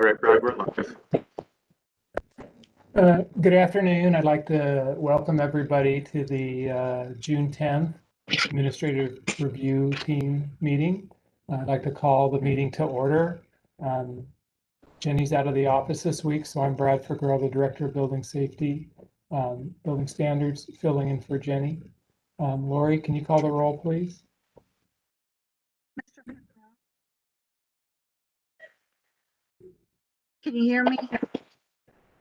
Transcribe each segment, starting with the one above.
All right, Brad, we're live. Good afternoon. I'd like to welcome everybody to the June 10th Administrative Review Team meeting. I'd like to call the meeting to order. Jenny's out of the office this week, so I'm Brad Figueroa, the Director of Building Safety, Building Standards, filling in for Jenny. Lori, can you call the roll, please? Can you hear me?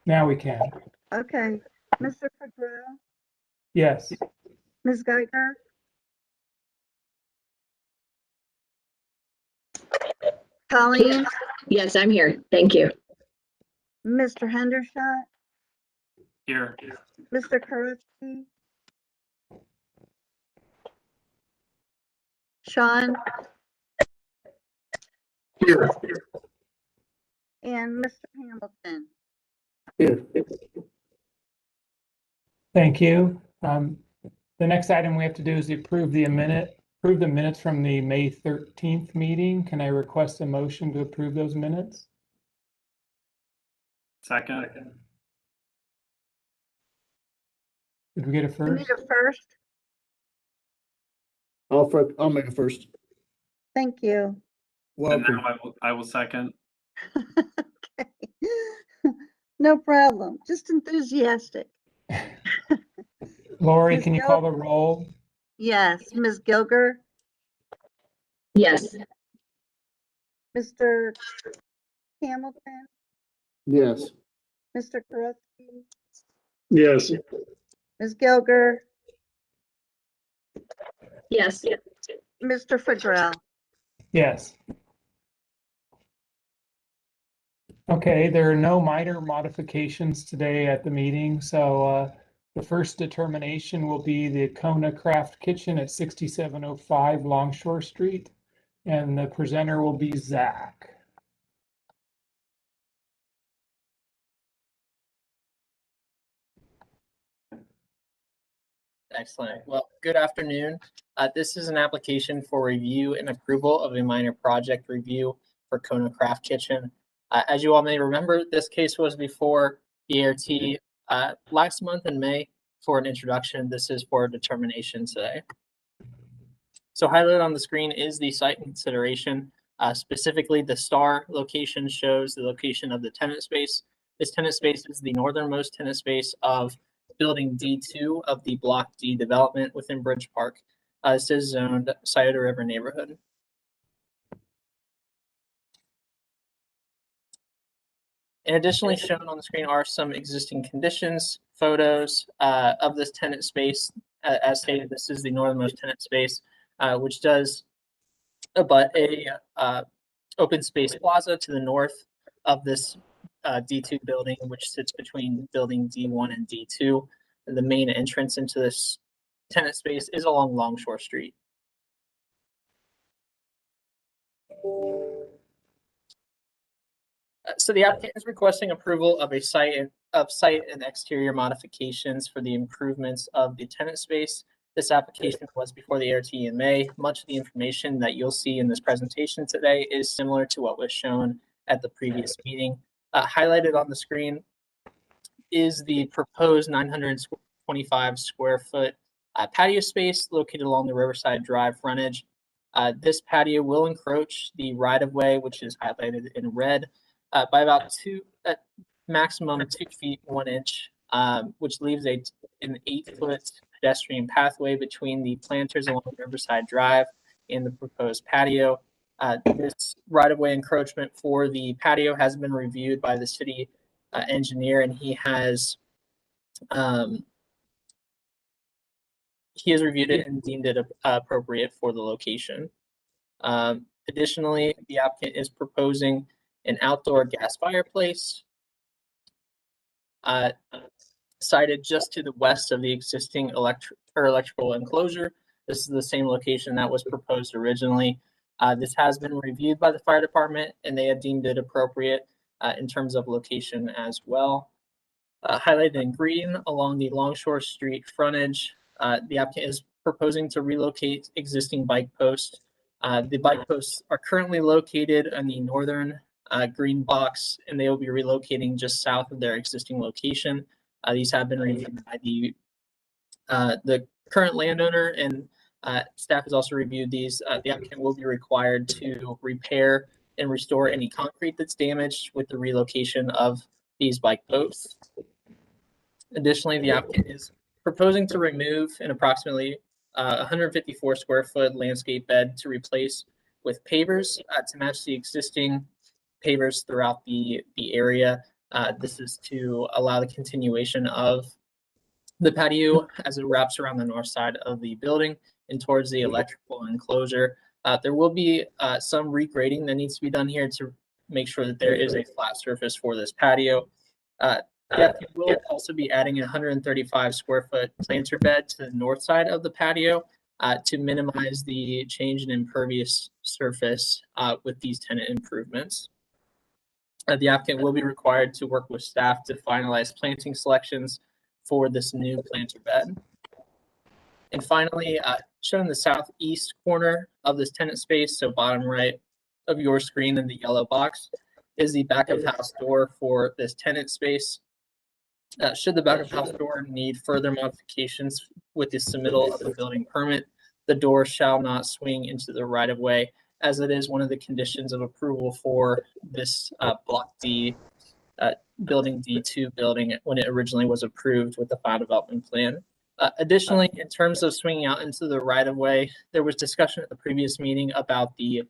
Now we can. Okay. Mr. Figueroa, Yes. Ms. Geithner, Colleen, Yes, I'm here. Thank you. Mr. Hendershot, Here. Mr. Kurowski, Sean, Here. and Mr. Hamilton. Here. Thank you. The next item we have to do is approve the minutes from the May 13th meeting. Can I request a motion to approve those minutes? Second. Did we get a You first? need a first? I'll make it first. Thank you. And Welcome. now I will second. Okay. No problem. Just enthusiastic. Lori, Ms. can you call the roll? Yes. Ms. Gilger, Yes, Mr. Hamilton, Yes. Mr. Kurowski, Yes. Ms. Gilger, yes, Mr. Figueroa. Yes. Okay, there are no minor modifications today at the meeting, so the first determination will be the Kona Craft Kitchen at 6705 Longshore Street, and the presenter will be Zach. Excellent. Well, good afternoon. This is an application for review and approval of a minor project review for Kona Craft Kitchen. As you all may remember, this case was before the ART last month in May for an introduction. This is for determination today. So highlighted on the screen is the site consideration. Specifically, the star location shows the location of the tenant space. This tenant space is the northernmost tenant space of building D2 of the Block D development within Bridge Park. This is zoned Scioto River neighborhood. And additionally shown on the screen are some existing conditions, photos of this tenant space. As stated, this is the northernmost tenant space, which does abut a open space plaza to the north of this D2 building, which sits between building D1 and D2. And the main entrance into this tenant space is along Longshore Street. So the applicant is requesting approval of a site and exterior modifications for the improvements of the tenant space. This application was before the ART in May. Much of the information that you'll see in this presentation today is similar to what was shown at the previous meeting. Highlighted on the screen is the proposed 925 square foot patio space located along the Riverside Drive frontage. This patio will encroach the right-of-way, which is highlighted in red, by about maximum 2 feet 1 inch, which leaves an 8-foot pedestrian pathway between the planters along Riverside Drive and the proposed patio. This right-of-way encroachment for the patio has been reviewed by the city engineer, and he has reviewed it and deemed it appropriate for the location. Additionally, the applicant is proposing an outdoor gas fireplace sited just to the west of the existing electrical enclosure. This is the same location that was proposed originally. This has been reviewed by the fire department, and they have deemed it appropriate in terms of location as well. Highlighted in green along the Longshore Street frontage, the applicant is proposing to relocate existing bike posts. The bike posts are currently located on the northern green box, and they will be relocating just south of their existing location. These have been reviewed by the current landowner, and staff has also reviewed these. The applicant will be required to repair and restore any concrete that's damaged with the relocation of these bike posts. Additionally, the applicant is proposing to remove an approximately 154 square foot landscape bed to replace with pavers to match the existing pavers throughout the area. This is to allow the continuation of the patio as it wraps around the north side of the building and towards the electrical enclosure. There will be some regrading that needs to be done here to make sure that there is a flat surface for this patio. The applicant will also be adding a 135 square foot planter bed to the north side of the patio to minimize the change in impervious surface with these tenant improvements. The applicant will be required to work with staff to finalize planting selections for this new planter bed. And finally, shown in the southeast corner of this tenant space, so bottom right of your screen in the yellow box, is the back of house door for this tenant space. Should the back of house door need further modifications with the submittal of the building permit, the door shall not swing into the right of way, as it is one of the conditions of approval for this Block D Building D2 building when it originally was approved with the final development plan. Additionally, in terms of swinging out into the right of way, there was discussion at the previous meeting about the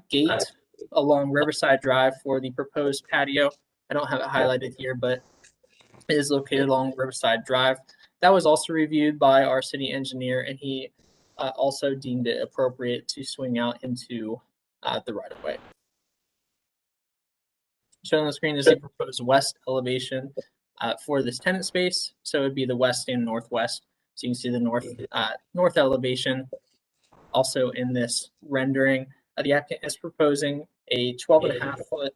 gate along Riverside Drive for the proposed patio. I don't have it highlighted here, but it is located along Riverside Drive. That was also reviewed by our city engineer, and he also deemed it appropriate to swing out into the right of way. Shown on the screen is the proposed west elevation for this tenant space. So it would be the west and northwest. So you can see the north elevation. Also in this rendering, the applicant is proposing a 12.5 foot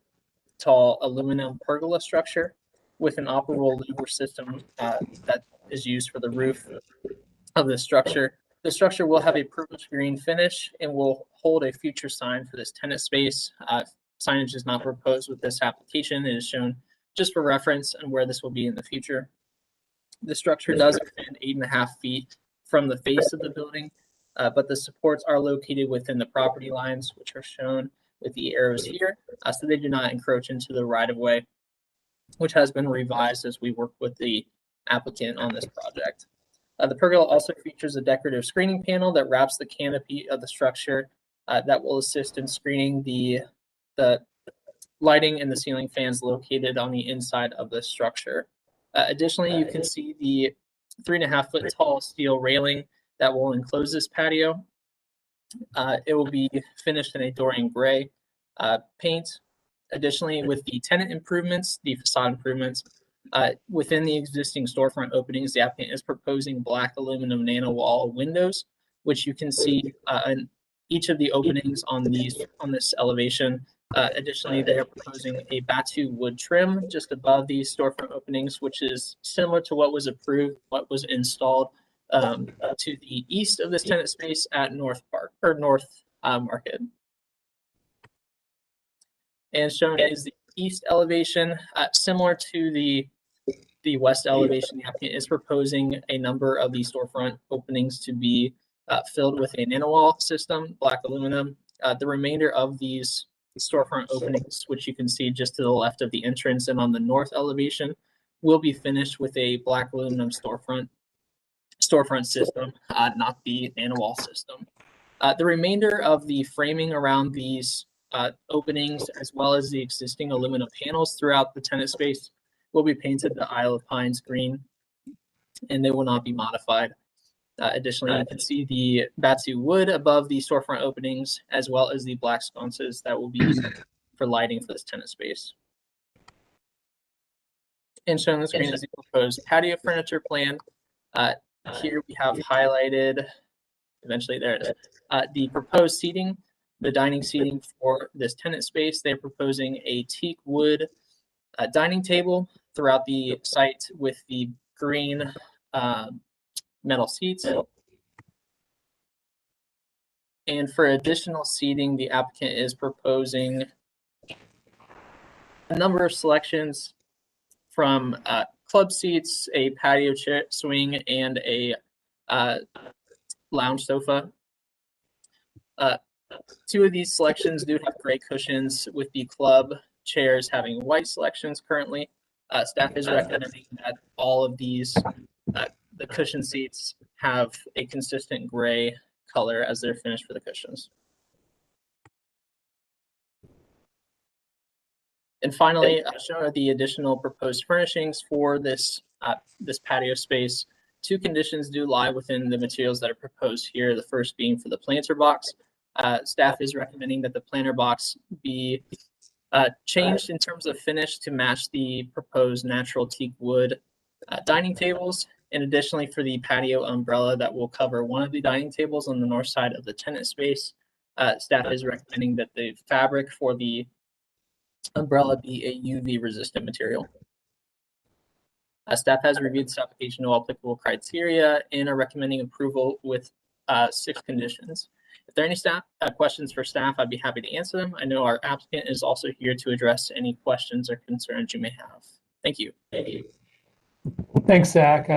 tall aluminum pergola structure with an operable louver system that is used for the roof of the structure. The structure will have a purple green finish and will hold a future sign for this tenant space. Signage is not proposed with this application. It is shown just for reference and where this will be in the future. The structure does extend 8.5 feet from the face of the building, but the supports are located within the property lines, which are shown with the arrows here, so they do not encroach into the right of way, which has been revised as we work with the applicant on this project. The pergola also features a decorative screening panel that wraps the canopy of the structure that will assist in screening the lighting and the ceiling fans located on the inside of the structure. Additionally, you can see the 3.5 foot tall steel railing that will enclose this patio. It will be finished in a Dorian gray paint. Additionally, with the tenant improvements, the facade improvements, within the existing storefront openings, the applicant is proposing black aluminum nano wall windows, which you can see in each of the openings on this elevation. Additionally, they are proposing a batu wood trim just above these storefront openings, which is similar to what was approved, what was installed to the east of this tenant space at North Market. And shown is the east elevation, similar to the west elevation. The applicant is proposing a number of these storefront openings to be filled with a nanowall system, black aluminum. The remainder of these storefront openings, which you can see just to the left of the entrance and on the north elevation, will be finished with a black aluminum storefront system, not the nanowall system. The remainder of the framing around these openings, as well as the existing aluminum panels throughout the tenant space, will be painted the Isle of Pines green, and they will not be modified. Additionally, you can see the batu wood above the storefront openings, as well as the black sconces that will be used for lighting for this tenant space. And shown on the screen is the proposed patio furniture plan. Here we have highlighted, eventually there it is, the proposed seating, the dining seating for this tenant space. They're proposing a teak wood dining table throughout the site with the green metal seats. And for additional seating, the applicant is proposing a number of selections from club seats, a patio chair swing, and a lounge sofa. Two of these selections do have gray cushions, with the club chairs having white selections currently. Staff is recommending that all of these, the cushion seats have a consistent gray color as they're finished for the cushions. And finally, shown are the additional proposed furnishings for this this patio space. Two conditions do lie within the materials that are proposed here. The first being for the planter box. Staff is recommending that the planter box be changed in terms of finish to match the proposed natural teak wood dining tables. And additionally, for the patio umbrella that will cover one of the dining tables on the north side of the tenant space, staff is recommending that the fabric for the umbrella be a UV resistant material. Staff has reviewed this application to all applicable criteria and are recommending approval with 6 conditions. If there are any questions for staff, I'd be happy to answer them. I know our applicant is also here to address any questions or concerns you may have. Thank you. Thanks, Zach.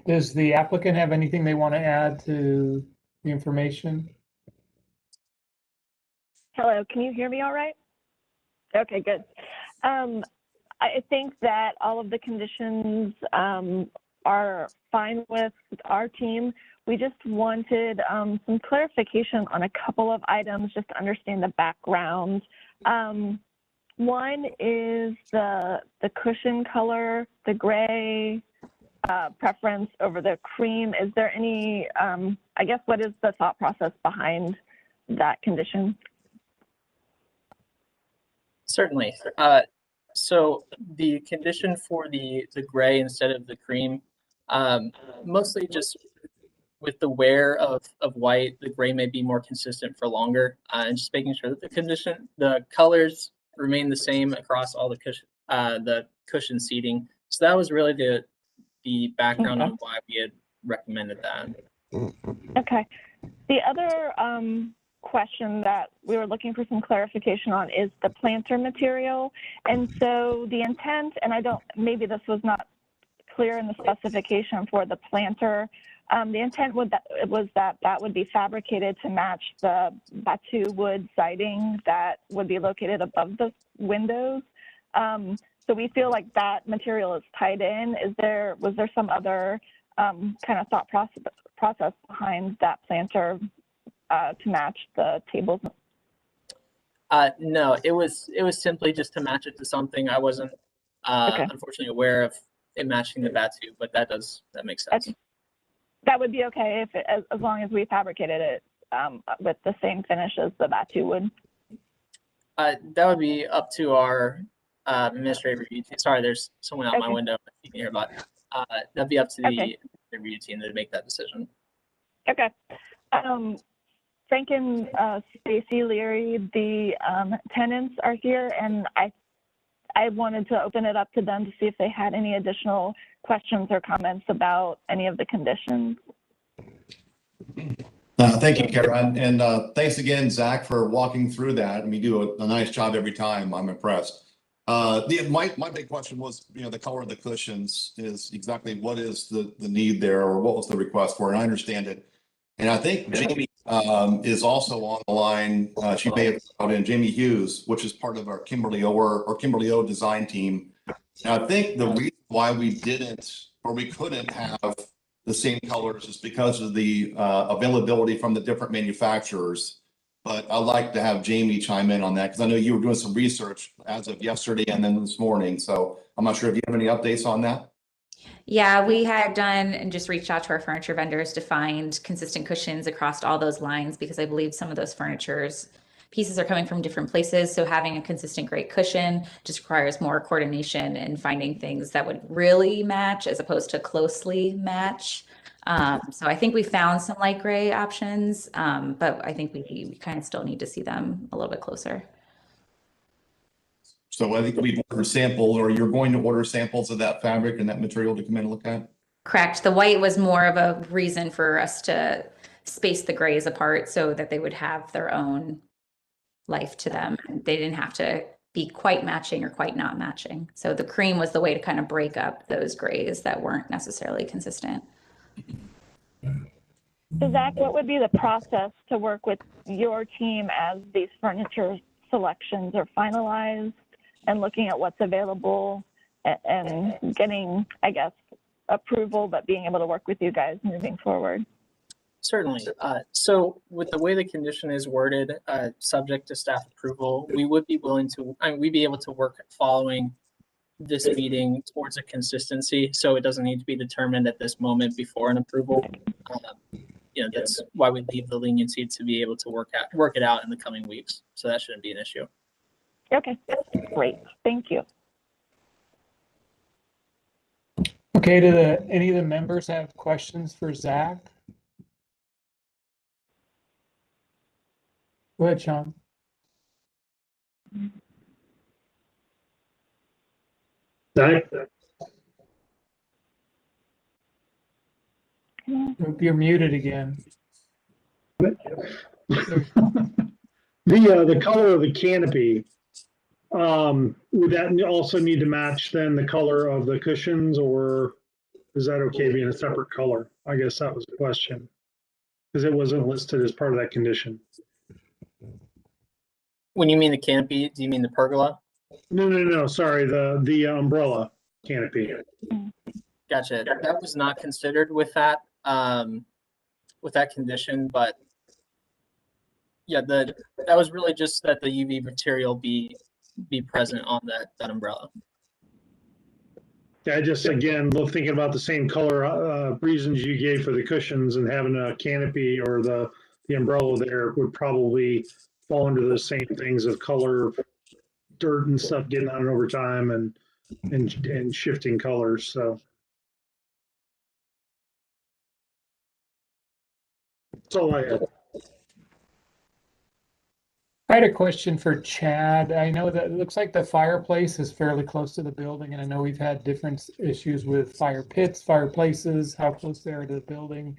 Does the applicant have anything they want to add to the information? Hello, can you hear me all right? Okay, good. I think that all of the conditions are fine with our team. We just wanted some clarification on a couple of items, just to understand the background. One is the cushion color, the gray preference over the cream. Is there any, I guess, what is the thought process behind that condition? Certainly. So the condition for the gray instead of the cream, mostly just with the wear of white, the gray may be more consistent for longer, and just making sure that the colors remain the same across all the cushion seating. So that was really the background on why we had recommended that. Okay. The other question that we were looking for some clarification on is the planter material. And so the intent, and maybe this was not clear in the specification for the planter, the intent was that would be fabricated to match the batu wood siding that would be located above the windows. So we feel like that material is tied in. Was there some other kind of thought process behind that planter to match the tables? No, it was simply just to match it to something. I wasn't unfortunately aware of it matching the batu, but that makes sense. Okay. That would be okay as long as we fabricated it with the same finish as the batu wood. That would be up to our administrative review team. Sorry, there's someone out my window you can hear about. That'd be up to the review team to make that decision. Okay. Frank and Stacy Leary, the tenants are here, and I wanted to open it up to them to see if they had any additional questions or comments about any of the conditions. Thank you, Karen, and thanks again, Zach, for walking through that. I mean, you do a nice job every time. I'm impressed. My big question was, the color of the cushions is exactly what is the need there, or what was the request for? And I understand it. And I think Jamie is also on the line. She may have brought in Jamie Hughes, which is part of our Kimberly O design team. And I think the reason why we couldn't have the same colors is because of the availability from the different manufacturers. But I'd like to have Jamie chime in on that, because I know you were doing some research as of yesterday and then this morning. So I'm not sure if you have any updates on that. Yeah, we had done and just reached out to our furniture vendors to find consistent cushions across all those lines, because I believe some of those pieces are coming from different places. So having a consistent great cushion just requires more coordination and finding things that would really match as opposed to closely match. So I think we found some light gray options, but I think we kind of still need to see them a little bit closer. So I think we've ordered sample, or you're going to order samples of that fabric and that material to come in and look at? Correct. The white was more of a reason for us to space the grays apart so that they would have their own life to them. They didn't have to be quite matching or quite not matching. So the cream was the way to kind of break up those grays that weren't necessarily consistent. So Zach, what would be the process to work with your team as these furniture selections are finalized and looking at what's available and getting, I guess, approval, but being able to work with you guys moving forward? Certainly. So with the way the condition is worded, subject to staff approval, we would be willing to, we'd be able to work following this meeting towards a consistency. So it doesn't need to be determined at this moment before an approval. That's why we leave the leniency to be able to work it out in the coming weeks. So that shouldn't be an issue. Okay, great. Thank you. Okay, do any of the members have questions for Zach? Go ahead, Sean. Zach? You're muted again. The color of the canopy, would that also need to match then the color of the cushions, or is that okay being a separate color? I guess that was the question. Because it wasn't listed as part of that condition. When you mean the canopy, do you mean the pergola? No, sorry, the umbrella canopy. Gotcha. That was not considered with that condition, but yeah, that was really just that the UV material be present on that umbrella. Yeah, just again, thinking about the same color reasons you gave for the cushions, and having a canopy or the umbrella there would probably fall under the same things of color, dirt and stuff getting on it over time and shifting colors. So that's all I had. I had a question for Chad. I know that it looks like the fireplace is fairly close to the building, and I know we've had different issues with fire pits, fireplaces, how close they are to the building.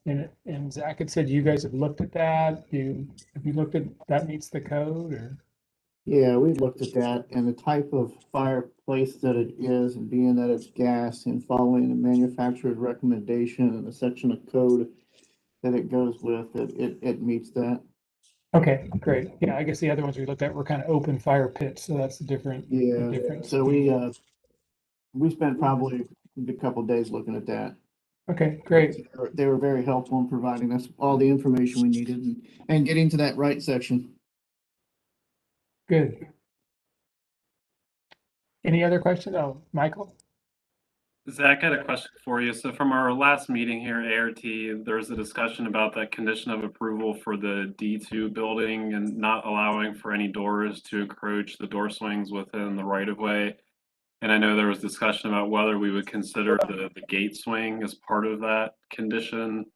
And Zach had said you guys have looked at that. Have you looked at that meets the code, or? Yeah, we looked at that, and the type of fireplace that it is, and being that it's gas, and following the manufacturer's recommendation and the section of code that it goes with, it meets that. Okay, great. Yeah, I guess the other ones we looked at were kind of open fire pits, so that's the difference. So we spent probably a couple of days looking at that. Okay, great. They were very helpful in providing us all the information we needed and getting to that right section. Good. Any other questions? Oh, Michael? Zach, I had a question for you. So from our last meeting here at ART, there was a discussion about that condition of approval for the D2 building and not allowing for any doors to encroach the door swings within the right of way. And I know there was discussion about whether we would consider the gate swing as part of that condition.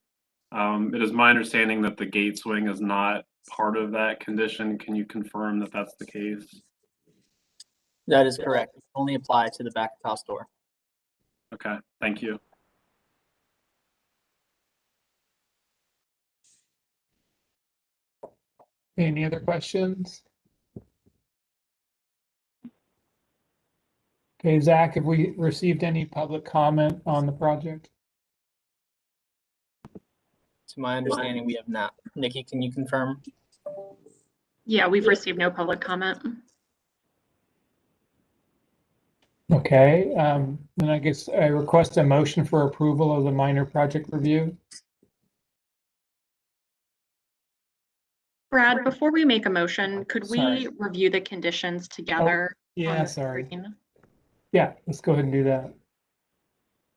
It is my understanding that the gate swing is not part of that condition. Can you confirm that that's the case? That is correct. It only apply to the back of house door. Okay, thank you. Any other questions? Okay, Zach, have we received any public comment on the project? To my understanding, we have not. Nikki, can you confirm? Yeah, we've received no public comment. Okay, then I guess I request a motion for approval of the minor project review. Brad, before we make a motion, could Sorry. we review the conditions together? Yeah, on the sorry. screen? Yeah, let's go ahead and do that.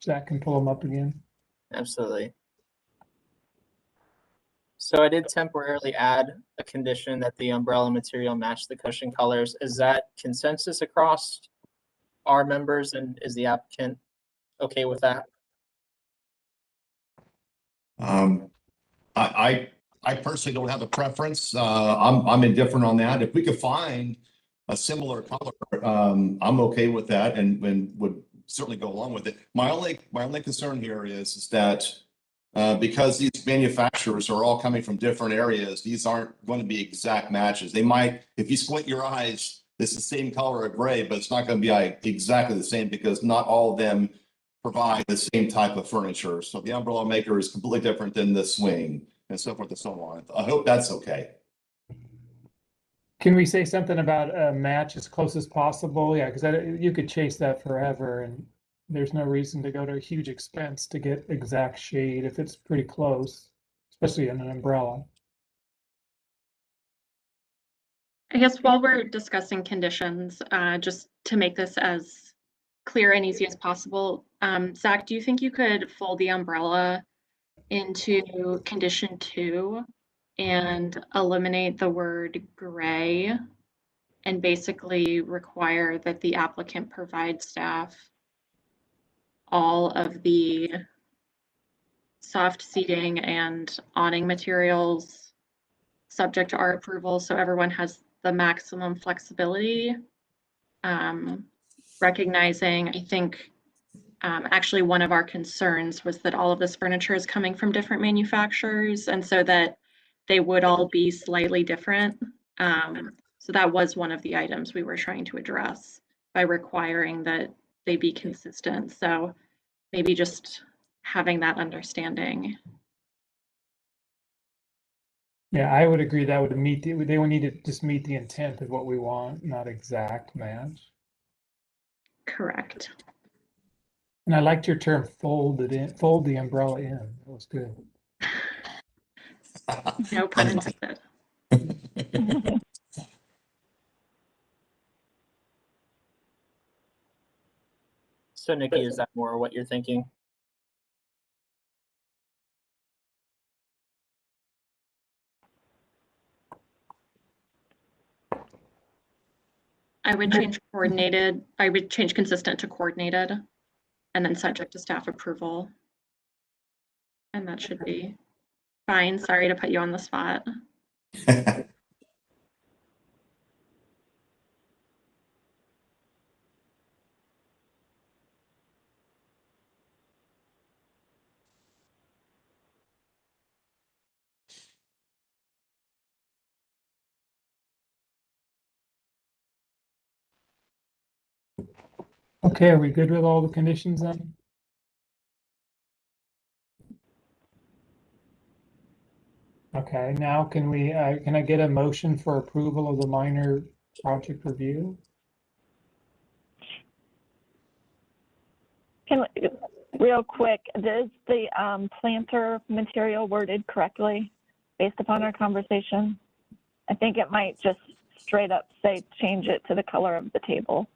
Zach can pull them up again. Absolutely. So I did temporarily add a condition that the umbrella material match the cushion colors. Is that consensus across our members, and is the applicant okay with that? I personally don't have a preference. I'm indifferent on that. If we could find a similar color, I'm okay with that and would certainly go along with it. My only concern here is that because these manufacturers are all coming from different areas, these aren't going to be exact matches. They might, if you squint your eyes, It's the same color of gray, but it's not going to be exactly the same because not all of them provide the same type of furniture. So the umbrella maker is completely different than the swing and so forth and so on. I hope that's okay. Can we say something about a match as close as possible? Yeah, because you could chase that forever, and there's no reason to go to a huge expense to get exact shade if it's pretty close, especially in an umbrella. I guess while we're discussing conditions, just to make this as clear and easy as possible, Zach, do you think you could fold the umbrella into condition 2 and eliminate the word gray and basically require that the applicant provide staff all of the soft seating and awning materials subject to our approval, so everyone has the maximum flexibility? Recognizing, I think, actually one of our concerns was that all of this furniture is coming from different manufacturers, and so that they would all be slightly different. So that was one of the items we were trying to address by requiring that they be consistent. So maybe just having that understanding. Yeah, I would agree that would meet they would need to just meet the intent of what we want, not exact match. Correct. And I liked your term fold the umbrella in. That was good. No pun intended. So Nikki, is that more what you're thinking? I would change coordinated, I would change consistent to coordinated and then subject to staff approval. And that should be fine. Sorry to put you on the spot. Okay, are we good with all the conditions then? Okay, now can I get a motion for approval of the minor project review? Real quick, is the planter material worded correctly based upon our conversation? I think it might just straight up say change it to the color of the table.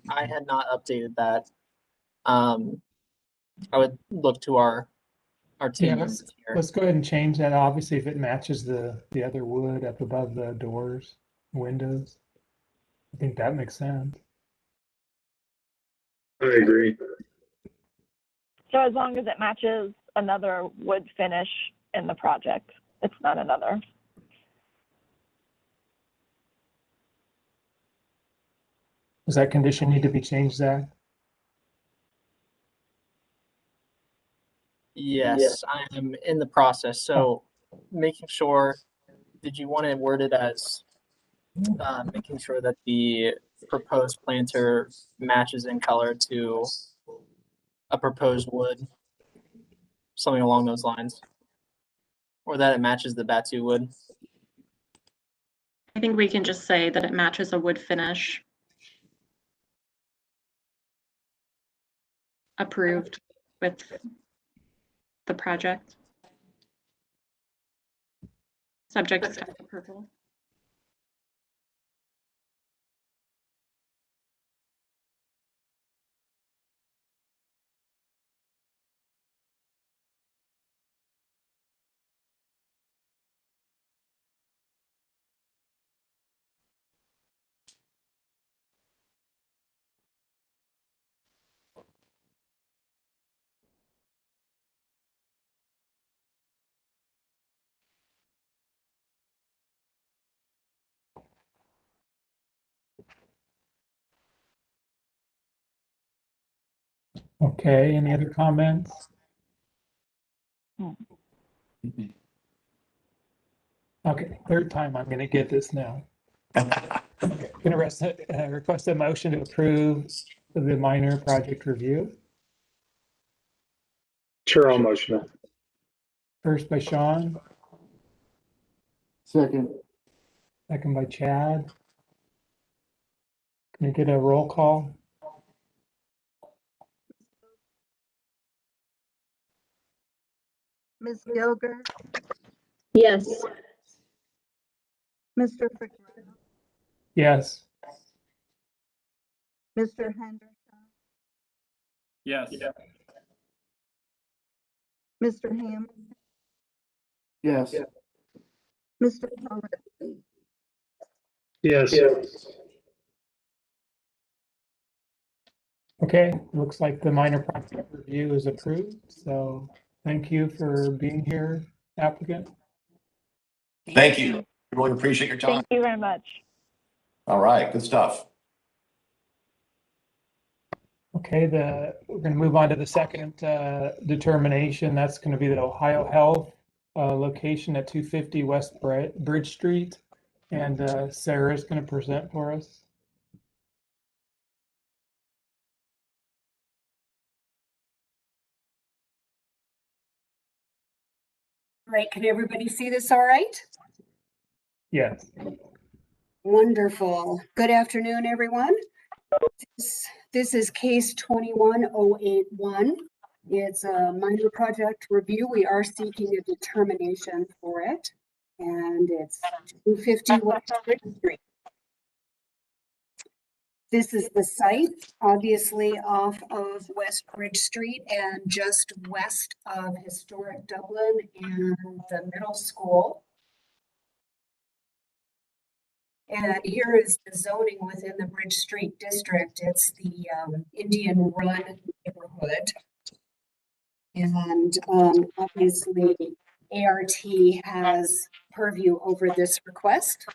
I had not updated that. I would look to our team. Yeah, let's go ahead and change that. Obviously, if it matches the other wood up above the doors, windows, I think that makes sense. I agree. So as long as it matches another wood finish in the project, it's not another. Does that condition need to be changed, Zach? Yes, I am in the process. So making sure, did you want to word it as making sure that the proposed planter matches in color to a proposed wood? Something along those lines. Or that it matches the Batu wood? I think we can just say that it matches a wood finish. Approved with the project. Subject to staff approval. Okay, any other comments? Okay, third time I'm gonna get this now. Okay, gonna request a motion to approve the minor project review. Chair, I'll motion it. First by Sean, Second, second by Chad. Can we get a roll call? Ms. Gilger, Yes. Mr. Figueroa, Yes. Mr. Henderson, Yes. Mr. Hamilton, yes. Mr. Perez. Yes. Okay, looks like the minor project review is approved, so thank you for being here, applicant. Thank you. Really appreciate your time. Thank you very much. All right, good stuff. Okay, we're gonna move on to the second determination. That's gonna be the Ohio Health location at 250 West Bridge Street. And Sarah's gonna present for us. Right, can everybody see this all right? Yes. Wonderful. Good afternoon, everyone. This is case 21081. It's a minor project review. We are seeking a determination for it. And it's 250 West Bridge Street. This is the site, obviously off of West Bridge Street and just west of historic Dublin and the middle school. And here is the zoning within the Bridge Street district. It's the Indian Run neighborhood. And obviously ART has purview over this request.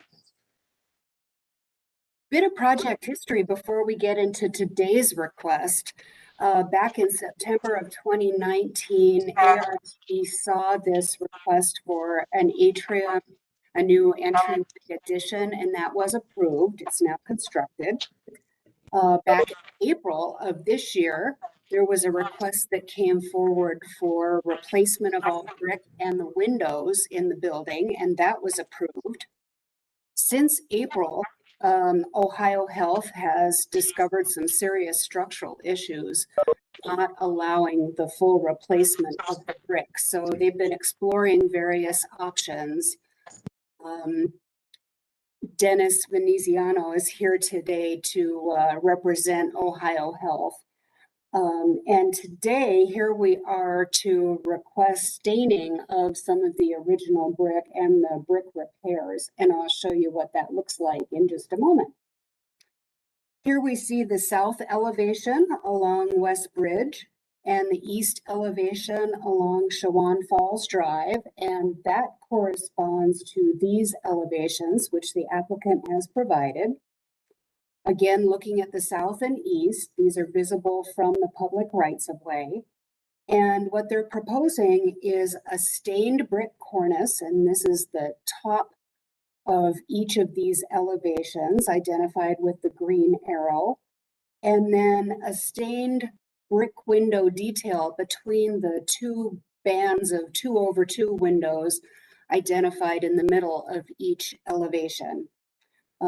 Bit of project history before we get into today's request. Back in September of 2019, ART saw this request for an atrium, a new entry addition, and that was approved. It's now constructed. Back in April of this year, there was a request that came forward for replacement of all brick and the windows in the building, and that was approved. Since April, Ohio Health has discovered some serious structural issues, not allowing the full replacement of the brick. So they've been exploring various options. Dennis Veneziano is here today to represent Ohio Health. And today, here we are to request staining of some of the original brick and the brick repairs. And I'll show you what that looks like in just a moment. Here we see the south elevation along West Bridge and the east elevation along Shawan Falls Drive. And that corresponds to these elevations, which the applicant has provided. Again, looking at the south and east, these are visible from the public rights of way. And what they're proposing is a stained brick cornice, and this is the top of each of these elevations identified with the green arrow. And then a stained brick window detail between the two bands of 2/2 windows identified in the middle of each elevation.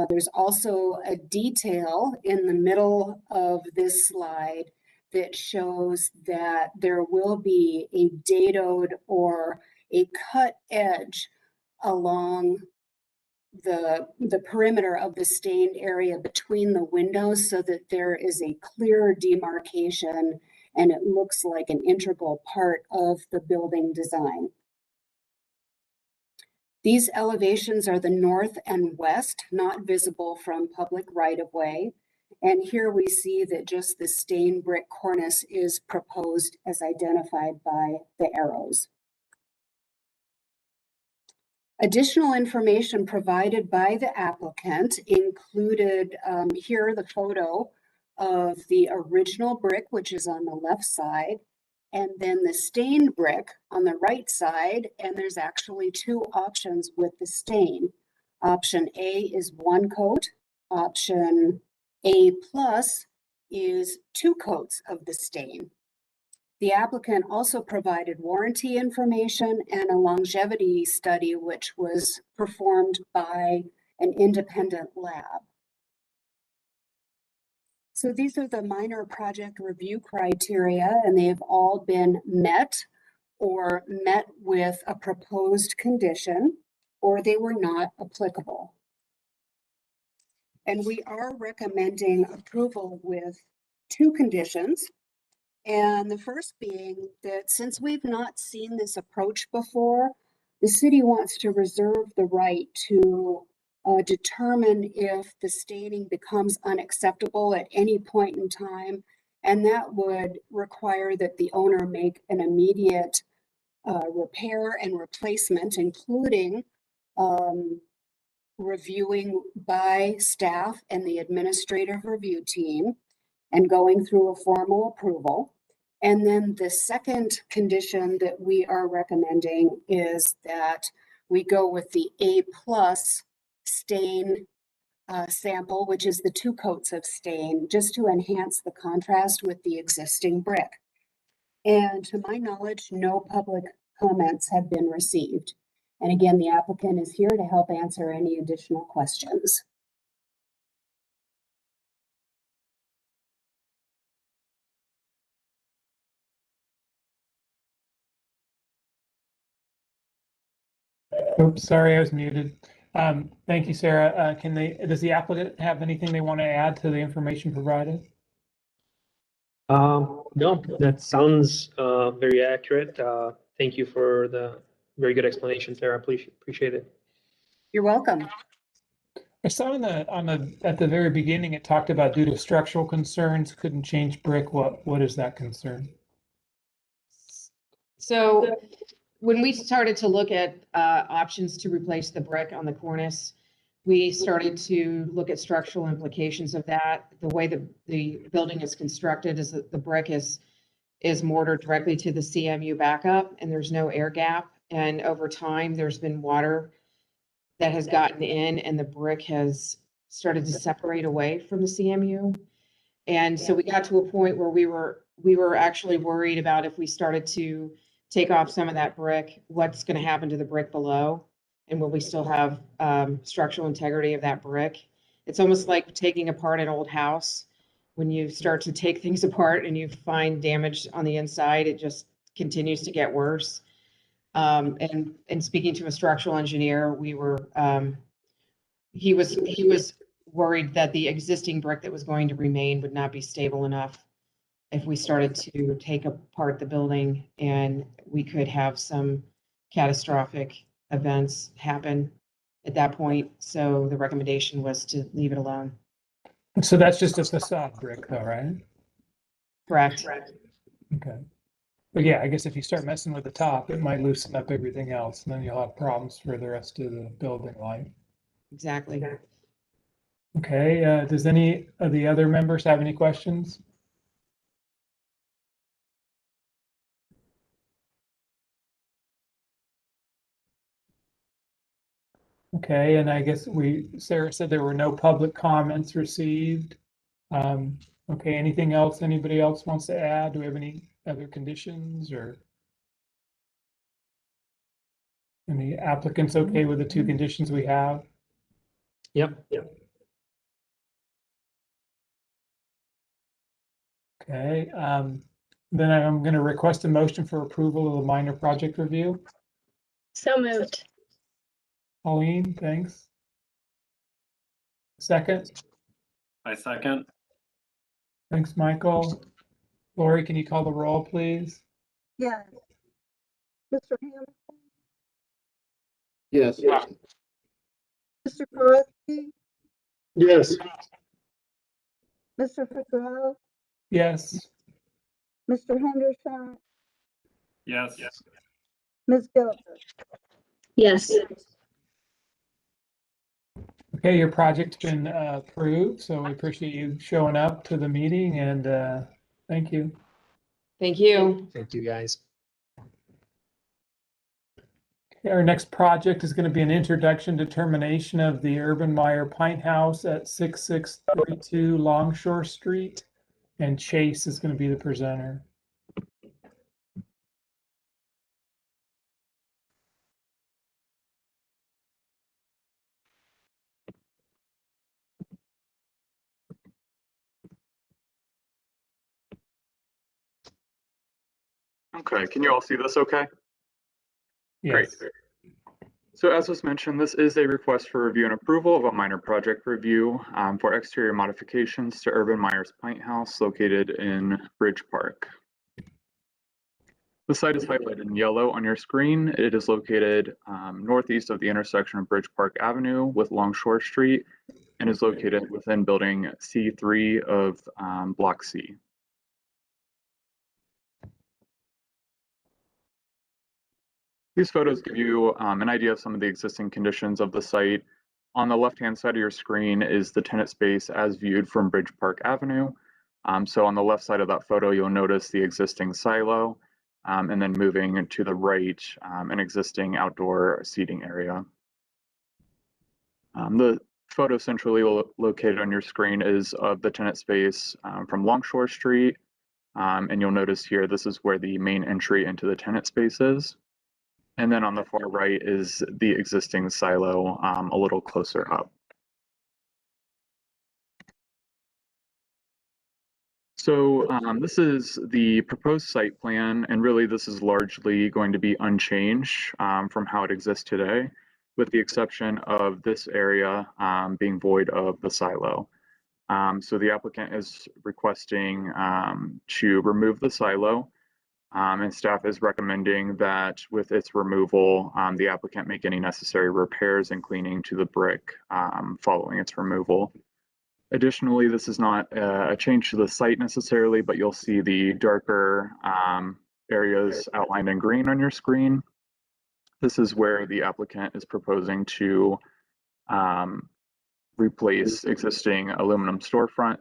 There's also a detail in the middle of this slide that shows that there will be a dadoed or a cut edge along the perimeter of the stained area between the windows so that there is a clear demarcation and it looks like an integral part of the building design. These elevations are the north and west, not visible from public right-of-way. And here we see that just the stained brick cornice is proposed as identified by the arrows. Additional information provided by the applicant included here the photo of the original brick, which is on the left side, and then the stained brick on the right side. And there's actually two options with the stain. Option A is one coat. Option A plus is two coats of the stain. The applicant also provided warranty information and a longevity study, which was performed by an independent lab. So these are the minor project review criteria, and they have all been met or met with a proposed condition, or they were not applicable. And we are recommending approval with two conditions. And the first being that since we've not seen this approach before, the city wants to reserve the right to determine if the staining becomes unacceptable at any point in time. And that would require that the owner make an immediate repair and replacement, including reviewing by staff and the administrative review team and going through a formal approval. And then the second condition that we are recommending is that we go with the A+ stain sample, which is the two coats of stain, just to enhance the contrast with the existing brick. And to my knowledge, no public comments have been received. And again, the applicant is here to help answer any additional questions. Oops, sorry, I was muted. Thank you, Sarah. Does the applicant have anything they want to add to the information provided? No, that sounds very accurate. Thank you for the very good explanation, Sarah. Appreciate it. You're welcome. I saw at the very beginning, it talked about due to structural concerns, couldn't change brick. What is that concern? So when we started to look at options to replace the brick on the cornice, we started to look at structural implications of that. The way that the building is constructed is that the brick is mortared directly to the CMU backup, and there's no air gap. And over time, there's been water that has gotten in, and the brick has started to separate away from the CMU. And so we got to a point where we were actually worried about if we started to take off some of that brick, what's going to happen to the brick below, and will we still have structural integrity of that brick? It's almost like taking apart an old house. When you start to take things apart and you find damage on the inside, it just continues to get worse. And speaking to a structural engineer, he was worried that the existing brick that was going to remain would not be stable enough if we started to take apart the building, and we could have some catastrophic events happen at that point. So the recommendation was to leave it alone. So that's just a facade brick though, right? Correct. Okay. But yeah, I guess if you start messing with the top, it might loosen up everything else, and then you'll have problems for the rest of the building life. Exactly. Okay, does any of the other members have any questions? Okay, and I guess Sarah said there were no public comments received. Okay, anything else anybody else wants to add? Do we have any other conditions or any applicants okay with the two conditions we have? Yep. Okay, then I'm going to request a motion for approval of the minor project review. So moved. Pauline, thanks. Second. I second. Thanks, Michael. Lori, can you call the roll, please? Yes. Mr. Hamilton, Yes. Mr. Koretsky, Yes. Mr. Figueroa, Yes. Mr. Henderson, Yes. Ms. Gilbert. Yes. Okay, your project's been approved, so we appreciate you showing up to the meeting, and thank you. Thank you. Thank you, guys. Our next project is going to be an introduction to termination of the Urban Meyer Pint House at 6632 Longshore Street. And Chase is going to be the presenter. Okay, can you all see this okay? Great. Yes. So as was mentioned, this is a request for review and approval of a minor project review for exterior modifications to Urban Meyer's Pint House located in Bridge Park. The site is highlighted in yellow on your screen. It is located northeast of the intersection of Bridge Park Avenue with Longshore Street and is located within building C3 of Block C. These photos give you an idea of some of the existing conditions of the site. On the left-hand side of your screen is the tenant space as viewed from Bridge Park Avenue. So on the left side of that photo, you'll notice the existing silo, and then moving to the right, an existing outdoor seating area. The photo centrally located on your screen is of the tenant space from Longshore Street. And you'll notice here, this is where the main entry into the tenant space is. And then on the far right is the existing silo a little closer up. So this is the proposed site plan, and really this is largely going to be unchanged from how it exists today, with the exception of this area being void of the silo. So the applicant is requesting to remove the silo. And staff is recommending that with its removal, the applicant make any necessary repairs and cleaning to the brick following its removal. Additionally, this is not a change to the site necessarily, but you'll see the darker areas outlined in green on your screen. This is where the applicant is proposing to replace existing aluminum storefront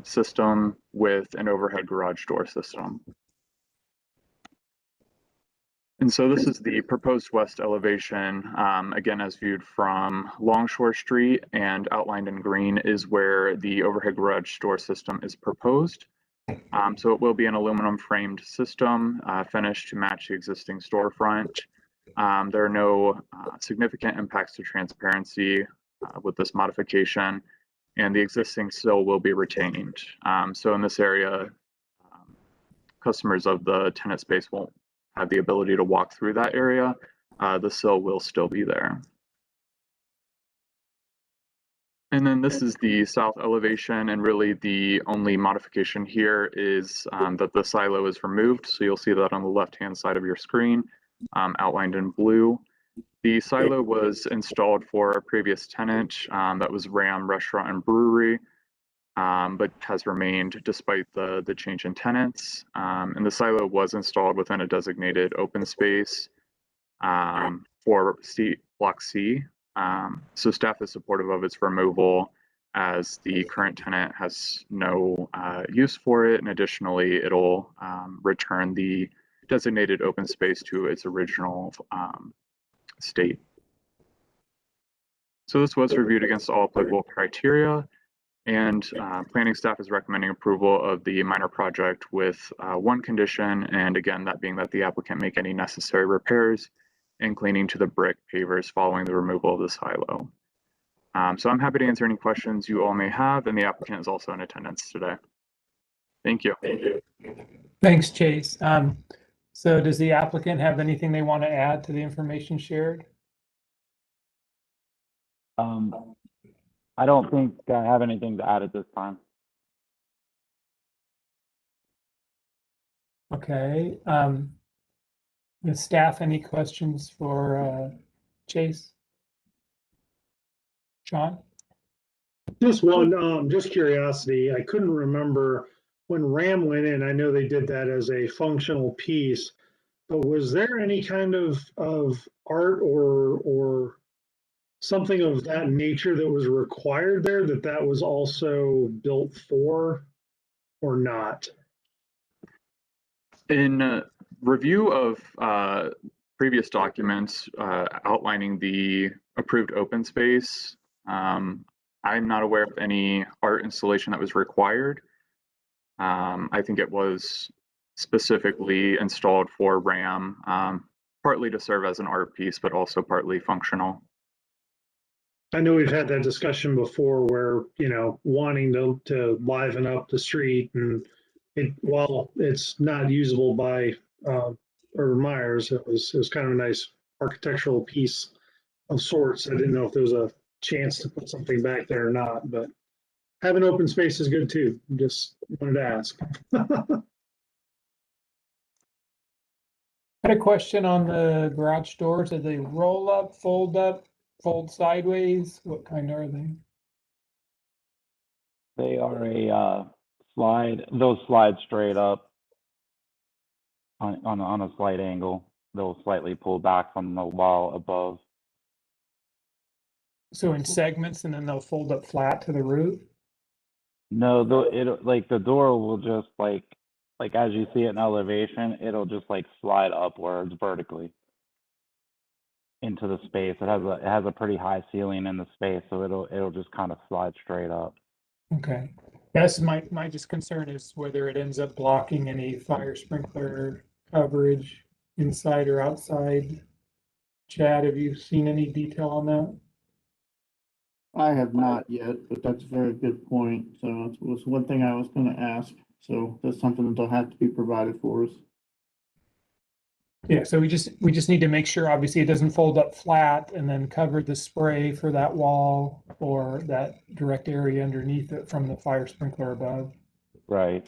system with an overhead garage door system. And so this is the proposed west elevation, again, as viewed from Longshore Street, and outlined in green is where the overhead garage door system is proposed. So it will be an aluminum framed system finished to match the existing storefront. There are no significant impacts to transparency with this modification, and the existing sill will be retained. So in this area, customers of the tenant space won't have the ability to walk through that area. The sill will still be there. And then this is the south elevation, and really the only modification here is that the silo is removed. So you'll see that on the left-hand side of your screen, outlined in blue. The silo was installed for a previous tenant that was Ram Restaurant and Brewery, but has remained despite the change in tenants. And the silo was installed within a designated open space for Block C. So staff is supportive of its removal as the current tenant has no use for it. And additionally, it'll return the designated open space to its original state. So this was reviewed against all applicable criteria. And planning staff is recommending approval of the minor project with one condition, and again, that being that the applicant make any necessary repairs and cleaning to the brick pavers following the removal of the silo. So I'm happy to answer any questions you all may have, and the applicant is also in attendance today. Thank you. Thanks, Chase. So does the applicant have anything they want to add to the information shared? I don't think I have anything to add at this time. Okay. The staff, any questions for Chase? John? Just one, just curiosity. I couldn't remember when Ram went in. I know they did that as a functional piece, but was there any kind of art or something of that nature that was required there that was also built for, or not? In review of previous documents outlining the approved open space, I'm not aware of any art installation that was required. I think it was specifically installed for RAM, partly to serve as an art piece, but also partly functional. I know we've had that discussion before where, wanting to liven up the street and while it's not usable by Urban Myers, it was kind of a nice architectural piece of sorts. I didn't know if there was a chance to put something back there or not, but having open space is good too. Just wanted to ask. I had a question on the garage doors. Do they roll up, fold sideways? What kind are they? They are a slide. They'll slide straight up on a slight angle. They'll slightly pull back from the wall above. So in segments, and then they'll fold up flat to the roof? No, the door will just like as you see it in elevation, it'll just like slide upwards vertically into the space. It has a pretty high ceiling in the space, so it'll just kind of slide straight up. Okay. That's my just concern is whether it ends up blocking any fire sprinkler coverage inside or outside. Chad, have you seen any detail on that? I have not yet, but that's a very good point. So it was one thing I was gonna ask. So that's something that'll have to be provided for us. Yeah, so we just need to make sure, obviously, it doesn't fold up flat and then cover the spray for that wall or that direct area underneath it from the fire sprinkler above. Right.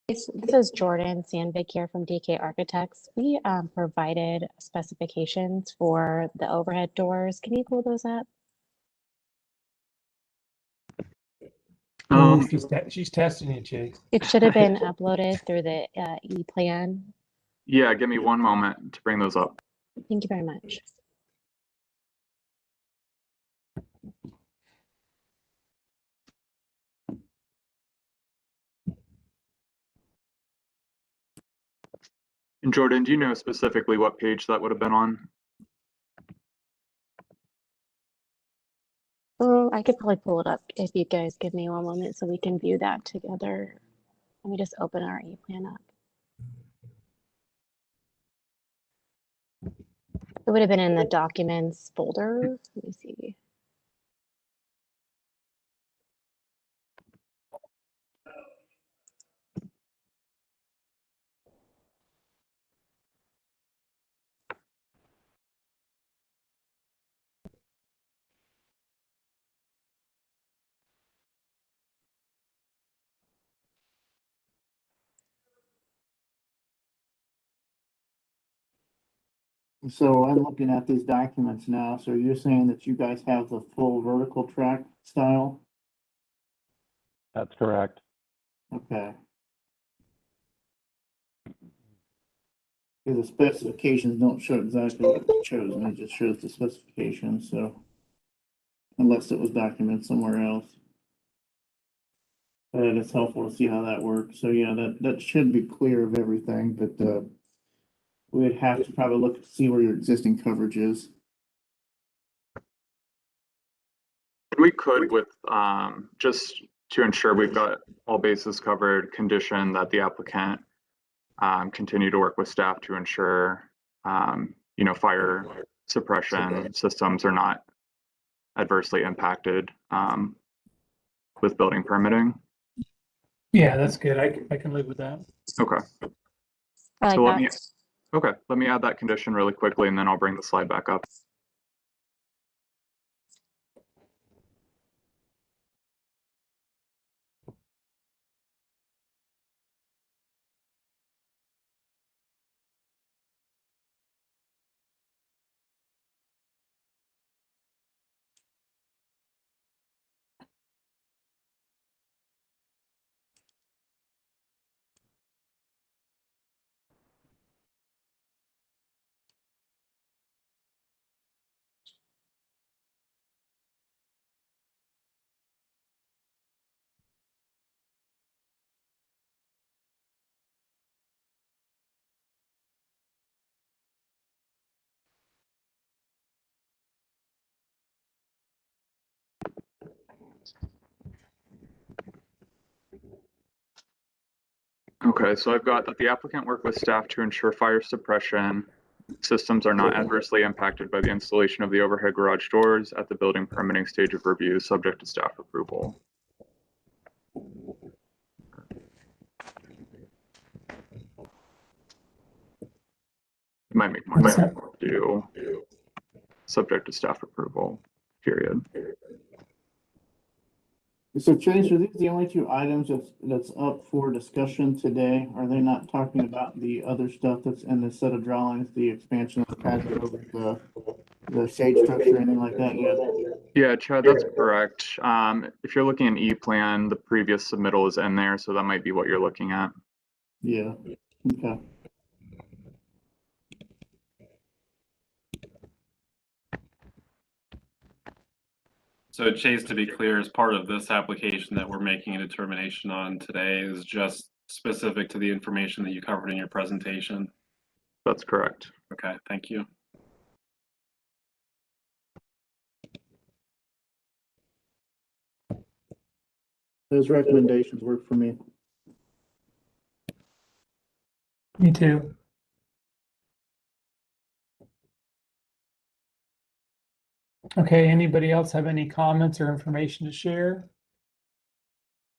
This is Jordan Sandvik here from DK Architects. We provided specifications for the overhead doors. Can you pull those up? She's testing you, Chase. It should have been uploaded through the e-plan. Yeah, give me one moment to bring those up. Thank you very much. And Jordan, do you know specifically what page that would have been on? Oh, I could probably pull it up if you guys give me one moment so we can view that together. Let me just open our e-plan up. It would have been in the documents folder. Let me see. So I'm looking at these documents now. So you're saying that you guys have the full vertical track style? That's correct. Okay. The specifications don't show exactly what was chosen, it just shows the specifications, so. Unless it was documented somewhere else. But it's helpful to see how that works, so yeah, that should be clear of everything, but, we'd have to probably look to see where your existing coverage is. We could, with just to ensure we've got all bases covered, condition that the applicant continue to work with staff to ensure fire suppression systems are not adversely impacted with building permitting. Yeah, that's good. I can live with that. Okay. I like So that. let me add that condition really quickly and then I'll bring the slide back up. Okay, so I've got that the applicant work with staff to ensure fire suppression systems are not adversely impacted by the installation of the overhead garage doors at the building permitting stage of review, subject to staff approval. Might make more sense to do subject to staff approval, period. So Chase, are these the only two items that's up for discussion today? Are they not talking about the other stuff that's in the set of drawings, the expansion of the patio, the shade structure, anything like that yet? Yeah, Chad, that's correct. If you're looking at E-plan, the previous submittal is in there, so that might be what you're looking at. Yeah, okay. So Chase, to be clear, as part of this application that we're making a determination on today is just specific to the information that you covered in your presentation. That's correct. Okay, thank you. Those recommendations work for me. Me too. Okay, anybody else have any comments or information to share?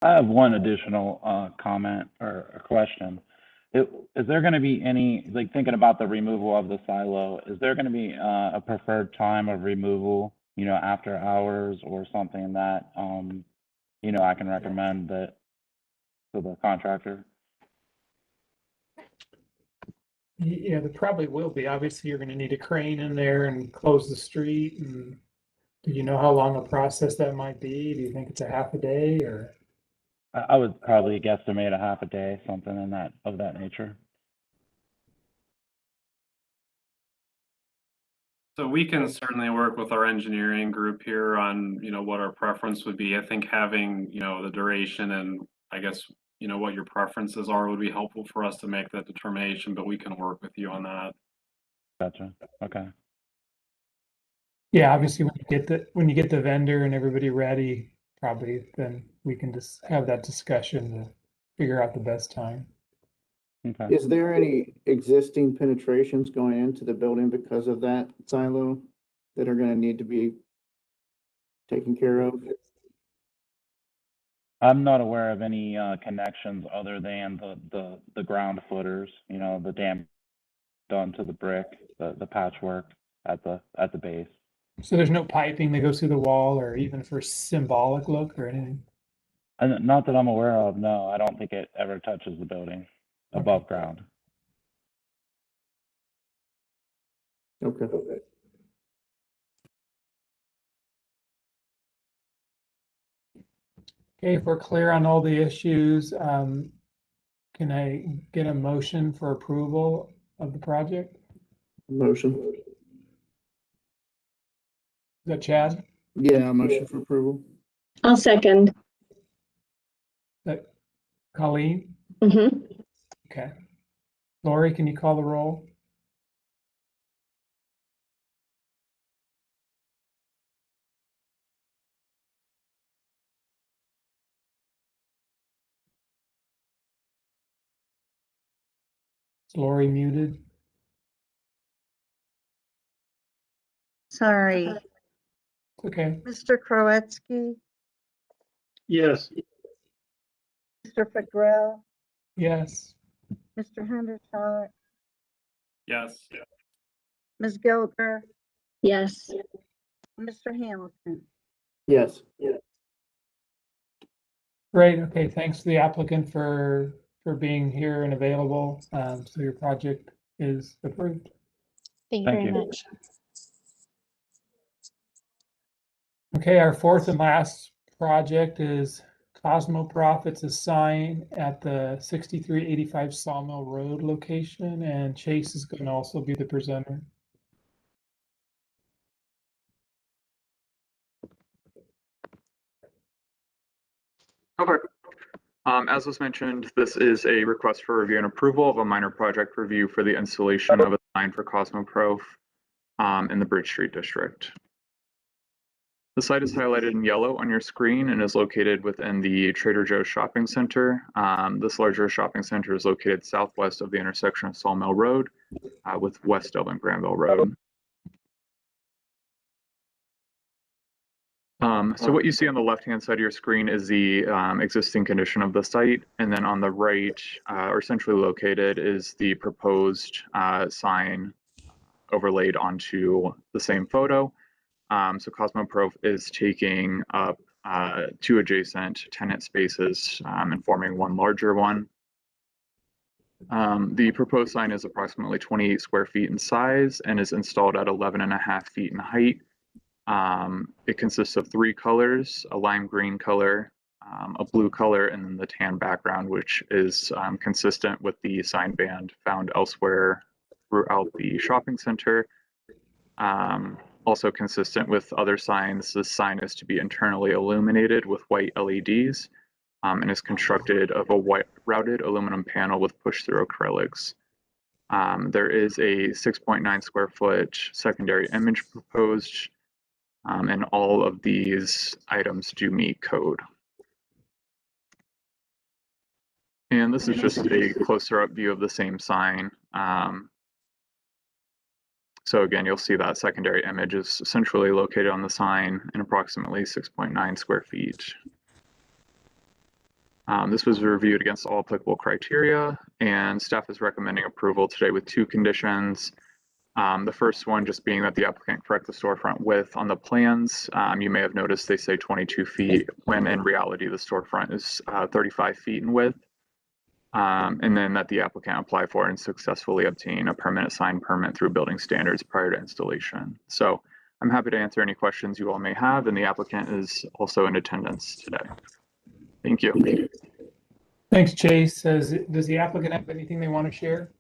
I have one additional comment or a question. Is there going to be any, like thinking about the removal of the silo, is there going to be a preferred time of removal, you know, after hours or something that, you know, I can recommend that to the contractor? Yeah, there probably will be. Obviously, you're going to need a crane in there and close the street. And do you know how long a process that might be? Do you think it's a half a day or? I would probably guesstimate a half a day, something in that of that nature. So we can certainly work with our engineering group here on, you know, what our preference would be. I think having, you know, the duration and I guess, you know, what your preferences are would be helpful for us to make that determination, but we can work with you on that. Gotcha. Okay. Yeah, obviously when you get the vendor and everybody ready, probably then we can just have that discussion to figure out the best time. Okay. Is there any existing penetrations going into the building because of that silo that are gonna need to be taken care of? I'm not aware of any connections other than the ground footers, you know, the dam done to the brick, the patchwork at the base. So there's no piping that goes through the wall or even for symbolic look or anything? And not that I'm aware of, no, I don't think it ever touches the building above ground. Okay. Okay, if we're clear on all the issues, can I get a motion for approval of the project? Motion. Is that Chad? Yeah, motion for approval. I'll second. That Colleen? Mm-hmm. Okay. Lori, can you call the roll? Is Lori muted? Sorry. Okay. Mr. Krowetsky, Yes. Mr. Fagrell, Yes. Mr. Hendershot, Yes. Ms. Gilger, Yes. Mr. Hamilton. Yes. Great. Okay. Thanks to the applicant for being here and available. So your project is approved. Thank you Thank very you. much. Okay, our fourth and last project is Cosmo Profits, a sign at the 6385 Sawmill Road location, and Chase is going to also be the presenter. Okay. As was mentioned, this is a request for review and approval of a minor project review for the installation of a sign for Cosmo Prof in the Bridge Street district. The site is highlighted in yellow on your screen and is located within the Trader Joe's shopping center. This larger shopping center is located southwest of the intersection of Sawmill Road with West Dublin Granville Road. So what you see on the left-hand side of your screen is the existing condition of the site, and then on the right, or centrally located, is the proposed sign overlaid onto the same photo. So Cosmoprof is taking up 2 adjacent tenant spaces and forming one larger one. The proposed sign is approximately 28 square feet in size and is installed at 11.5 feet in height. It consists of 3 colors: a lime green color, a blue color, and then the tan background, which is consistent with the sign band found elsewhere throughout the shopping center. Also consistent with other signs, this sign is to be internally illuminated with white LEDs and is constructed of a white routed aluminum panel with push-through acrylics. There is a 6.9 square foot secondary image proposed, and all of these items do meet code. And this is just a closer up view of the same sign. So again, you'll see that secondary image is centrally located on the sign in approximately 6.9 square feet. This was reviewed against all applicable criteria, and staff is recommending approval today with 2 conditions. The first one just being that the applicant correct the storefront width on the plans. You may have noticed they say 22 feet, when in reality the storefront is 35 feet in width. And then that the applicant apply for and successfully obtain a permanent sign permit through building standards prior to installation. So I'm happy to answer any questions you all may have, and the applicant is also in attendance today. Thank you. Thanks, Chase. Does the applicant have anything they want to share?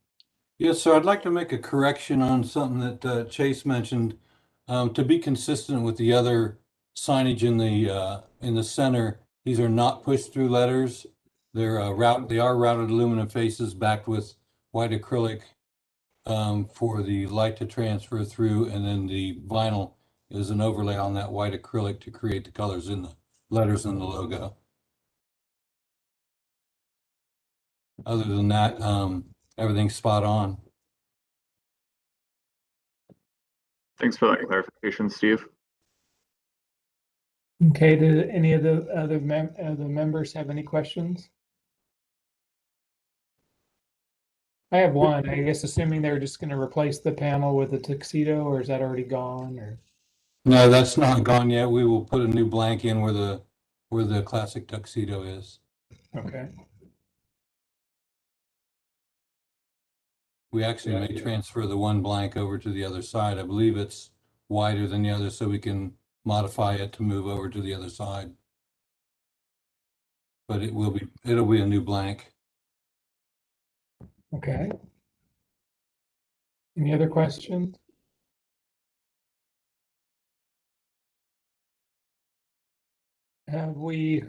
Yes, sir. I'd like to make a correction on something that Chase mentioned. To be consistent with the other signage in the center, these are not push-through letters. They are routed aluminum faces backed with white acrylic for the light to transfer through, and then the vinyl is an overlay on that white acrylic to create the colors in the letters and the logo. Other than that, everything's spot on. Thanks for that clarification, Steve. Okay, do any of the other members have any questions? I have one. I guess assuming they're just going to replace the panel with a tuxedo, or is that already gone? Or No, that's not gone yet. We will put a new blank in where the classic tuxedo is. okay. We actually may transfer the one blank over to the other side. I believe it's wider than the other, so we can modify it to move over to the other side. But it'll be a new blank. Okay. Any other questions? Have we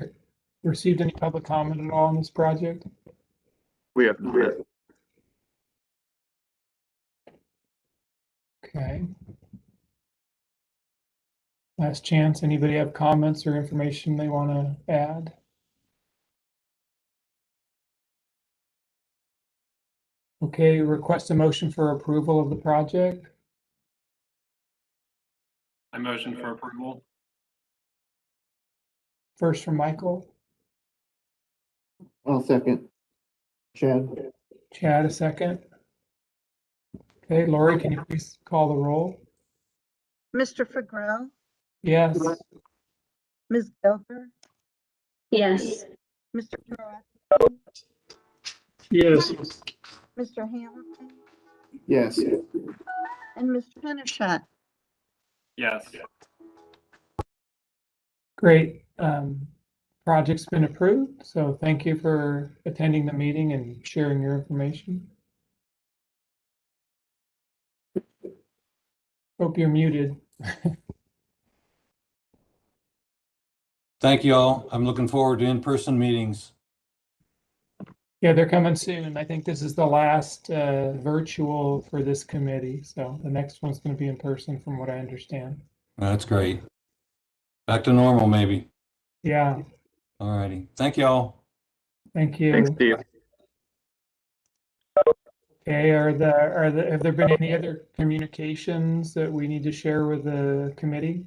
received any public comment at all on this project? We have not. Okay. Last chance. Anybody have comments or information they want to add? Okay, request a motion for approval of the project. I motion for approval. First from Michael. I'll second. Chad? Chad, a second. Okay, Lori, can you please call the roll? Mr. Fagrell, Yes. Ms. Gelder, Yes. Mr. Perrott, Yes. Mr. Hamilton, Yes. and Mr. Hendershot. Yes. Great. Project's been approved, so thank you for attending the meeting and sharing your information. Hope you're muted. Thank you all. I'm looking forward to in-person meetings. Yeah, they're coming soon. I think this is the last virtual for this committee, so the next one's going to be in person from what I understand. That's great. Back to normal, maybe. Yeah, All righty. Thank y'all. thank you. Thanks, Steve. Okay, have there been any other communications that we need to share with the committee?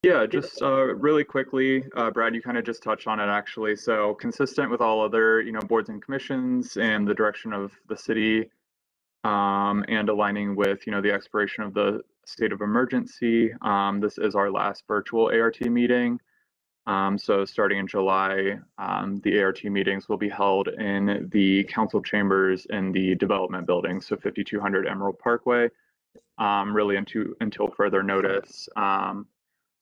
Yeah, just really quickly, Brad, you kind of just touched on it actually. So consistent with all other, boards and commissions and the direction of the city, and aligning with, the expiration of the state of emergency. This is our last virtual ART meeting. So starting in July, the ART meetings will be held in the council chambers in the development building, so 5200 Emerald Parkway, really until further notice.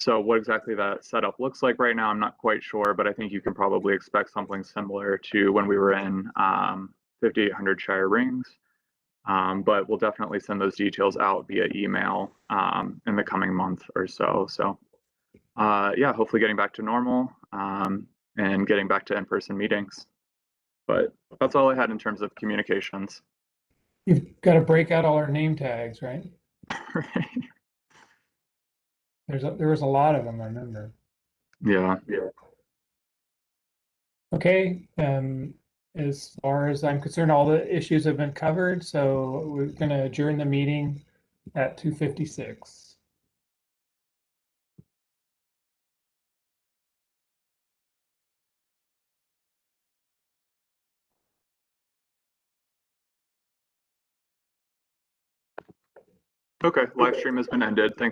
So what exactly that setup looks like right now, I'm not quite sure, but I think you can probably expect something similar to when we were in 5800 Shire Rings. But we'll definitely send those details out via email in the coming month or so. So yeah, hopefully getting back to normal and getting back to in-person meetings. But that's all I had in terms of communications. You've got to break out all our name tags, right? There was a lot of them, I remember. Yeah. Okay, as far as I'm concerned, all the issues have been covered, so we're going to adjourn the meeting at 2:56. Okay, live stream has been ended. Thanks.